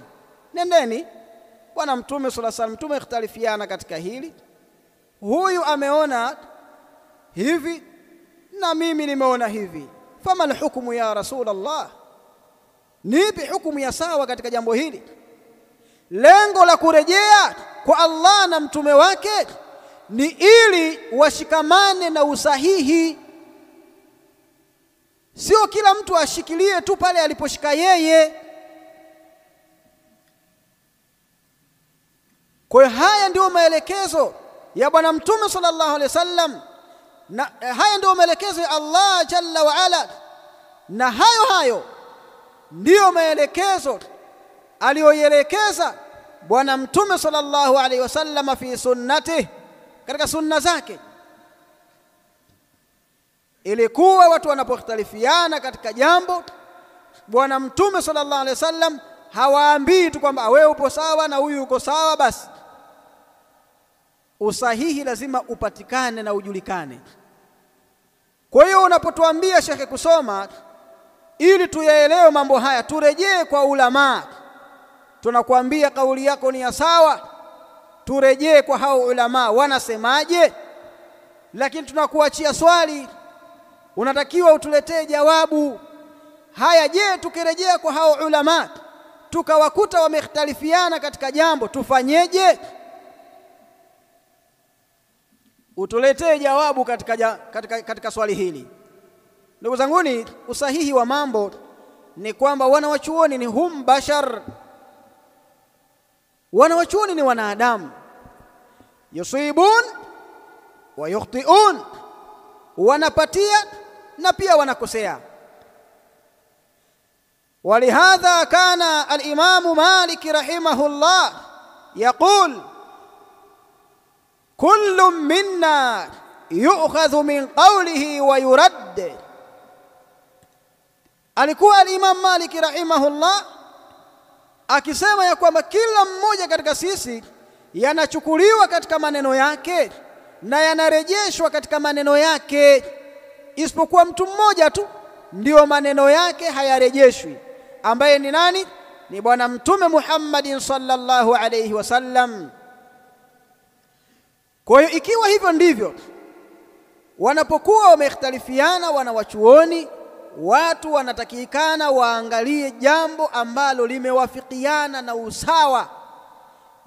Nendeni bwana Mtume sallallahu alaihi wasallam, tumekhtalifiana katika hili, huyu ameona hivi na mimi nimeona hivi, famal hukmu ya Rasulullah, nipi hukumu ya sawa katika jambo hili? Lengo la kurejea kwa Allah na mtume wake ni ili washikamane na usahihi, sio kila mtu ashikilie tu pale aliposhika yeye. Kwa haya ndio maelekezo ya bwana Mtume sallallahu alaihi wasallam, na haya ndio maelekezo ya Allah jalla wa ala, na hayo ndio maelekezo aliyoelekeza bwana Mtume sallallahu alaihi wasallam fi sunnatihi, katika sunna zake. Ilikuwa watu wanapokhtalifiana katika jambo, bwana Mtume sallallahu alaihi wasallam hawaambii tu kwamba wewe upo sawa na huyu uko sawa basi. Usahihi lazima upatikane na ujulikane. Kwa hiyo unapotuambia shekhe kusoma ili tuyaelewe mambo haya, turejee kwa ulama, tunakuambia kauli yako ni ya sawa, turejee kwa hao ulama wanasemaje. Lakini tunakuachia swali, unatakiwa utuletee jawabu. Haya, je, tukirejea kwa hao ulama tukawakuta wamekhtalifiana katika jambo, tufanyeje? Utuletee jawabu katika swali hili. Ndugu zanguni, usahihi wa mambo ni kwamba wanawachuoni ni hum bashar, wanawachuoni ni wanadamu, yusibun wa yukhtiun, wanapatia na pia wanakosea. ولهذا كان الإمام مالك رحمه الله يقول كل منا يؤخذ من قوله ويرد. alikuwa al-Imam Malik rahimahullah akisema ya kwamba kila mmoja katika sisi yanachukuliwa katika maneno yake na yanarejeshwa katika maneno yake, isipokuwa mtu mmoja tu ndio maneno yake hayarejeshwi, ambaye ni nani? Ni bwana Mtume Muhammadin sallallahu alayhi wasallam. Kwa hiyo ikiwa hivyo ndivyo, wanapokuwa wamekhtalifiana wanawachuoni, watu wanatakikana waangalie jambo ambalo limewafikiana na usawa,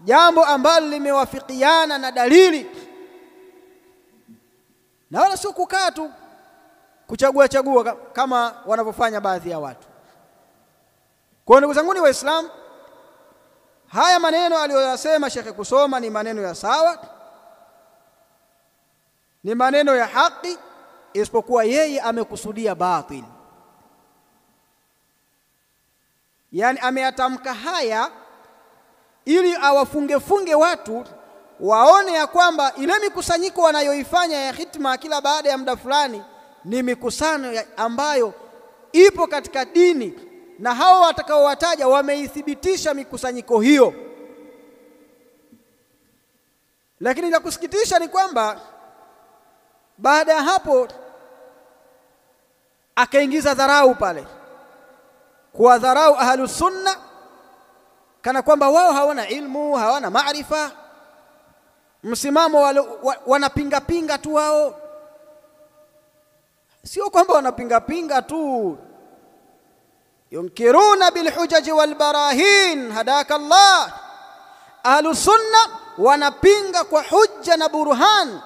jambo ambalo limewafikiana na dalili, na wala sio kukaa tu kuchagua kama wanavyofanya baadhi ya watu. Kwa ndugu zangu ni Waislamu, haya maneno aliyosema Sheikh kusoma ni maneno ya sawa, ni maneno ya haki, isipokuwa yeye amekusudia batil. Yani ameyatamka haya ili awafunge watu waone ya kwamba ile mikusanyiko wanayoifanya ya hitma kila baada ya muda fulani ni mikusano ambayo ipo katika dini, na hao watakaowataja wameithibitisha mikusanyiko hiyo. Lakini la kusikitisha ni kwamba baada ya hapo akaingiza dharau pale, kwa dharau ahlus sunna, kana kwamba wao hawana ilmu, hawana maarifa, msimamo wanapinga tu wao. Sio kwamba wanapinga tu, yunkiruna bilhujaji walbarahin hadaka Allah. Ahlus sunna wanapinga kwa hujja na burhan.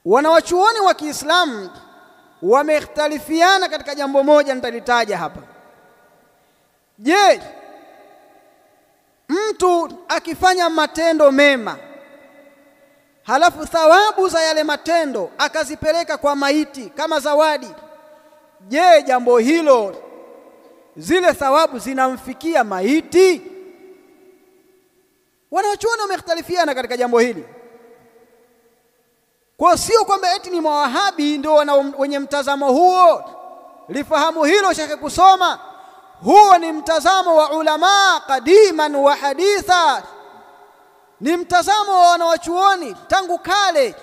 Wanawachuoni wa Kiislamu wamekhtalifiana katika jambo moja, nitalitaja hapa. Je, mtu akifanya matendo mema halafu thawabu za yale matendo akazipeleka kwa maiti kama zawadi, je, jambo hilo zile thawabu zinamfikia maiti? Wanawachuoni wamekhtalifiana katika jambo hili. Kwa sio kwamba eti ni mawahabi ndio wenye mtazamo huo, lifahamu hilo Shekhe kusoma. Huo ni mtazamo wa ulama qadiman wa haditha, ni mtazamo wa wanawachuoni tangu kale.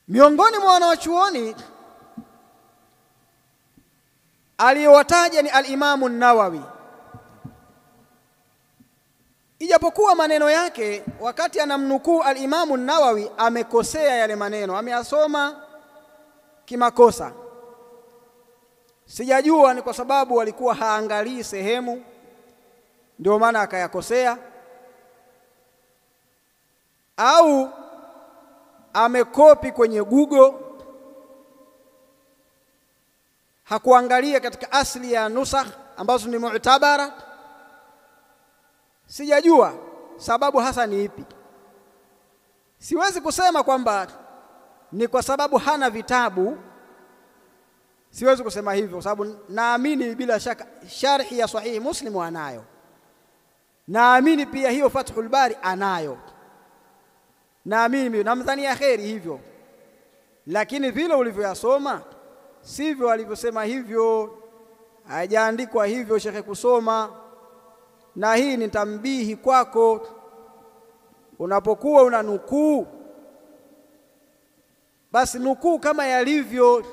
Miongoni mwa wanawachuoni aliyowataja ni al-Imam an-Nawawi, ijapokuwa maneno yake wakati anamnukuu al-Imam an-Nawawi amekosea yale maneno, ameyasoma kimakosa. Sijajua ni kwa sababu alikuwa haangalii sehemu ndio maana akayakosea, au amekopi kwenye Google hakuangalia katika asli ya nusakh ambazo ni mu'tabara. Sijajua sababu hasa ni ipi. Siwezi kusema kwamba ni kwa sababu hana vitabu, siwezi kusema hivyo kwa sababu naamini bila shaka sharhi ya Sahihi Muslim anayo, naamini pia hiyo Fathul Bari anayo, naamini namdhania kheri hivyo, lakini vile ulivyoyasoma sivyo alivyosema hivyo, hajaandikwa hivyo Shekhe kusoma. Na hii ni tambihi kwako, unapokuwa unanukuu basi nukuu kama yalivyo.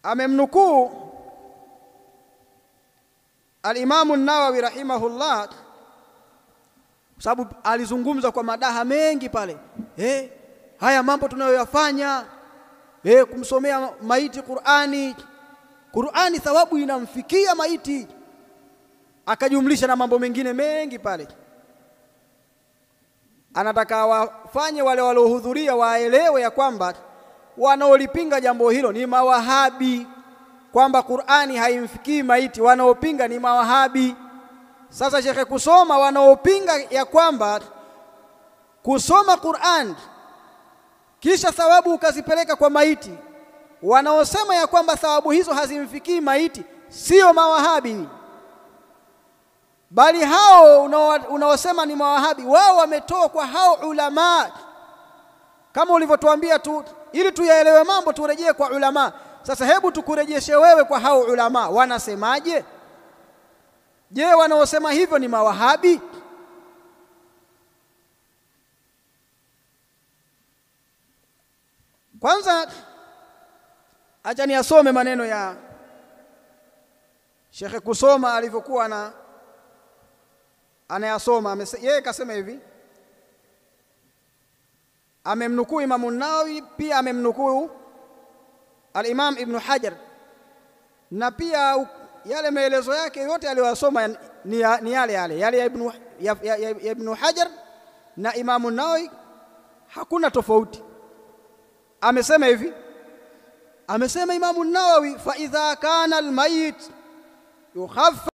Amemnukuu al-Imam an-Nawawi rahimahullah sababu alizungumza kwa madaha mengi pale. Haya mambo tunayoyafanya, kumsomea maiti Qur'ani thawabu inamfikia maiti, akajumlisha na mambo mengine mengi pale. Anataka wafanye wale waliohudhuria waelewe ya kwamba wanaolipinga jambo hilo ni mawahabi, kwamba Qur'ani haimfikii maiti, wanaopinga ni mawahabi. Sasa Shekhe kusoma, wanaopinga ya kwamba kusoma Qur'an kisha thawabu ukazipeleka kwa maiti, wanaosema ya kwamba thawabu hizo hazimfikii maiti sio mawahabi, bali hao unaosema ni mawahabi wao wametoa kwa hao ulama. Kama ulivyotuambia tu ili tuyaelewe mambo turejee kwa ulama. Sasa hebu tukurejeshe wewe kwa hao ulama, wanasemaje? Je, wanaosema hivyo ni mawahabi? Kwanza acha niasome maneno ya Shekhe kusoma alivyokuwa anayasoma. Yeye kasema hivi, amemnukuu Imam an-Nawawi, pia amemnukuu al-Imam Ibn Hajar, na pia yale maelezo yake yote aliyosoma ni yale ya Ibn Hajar na Imam an-Nawawi, hakuna tofauti. Amesema hivi, amesema Imam an-Nawawi, fa idha kana al-mayit yukhaffa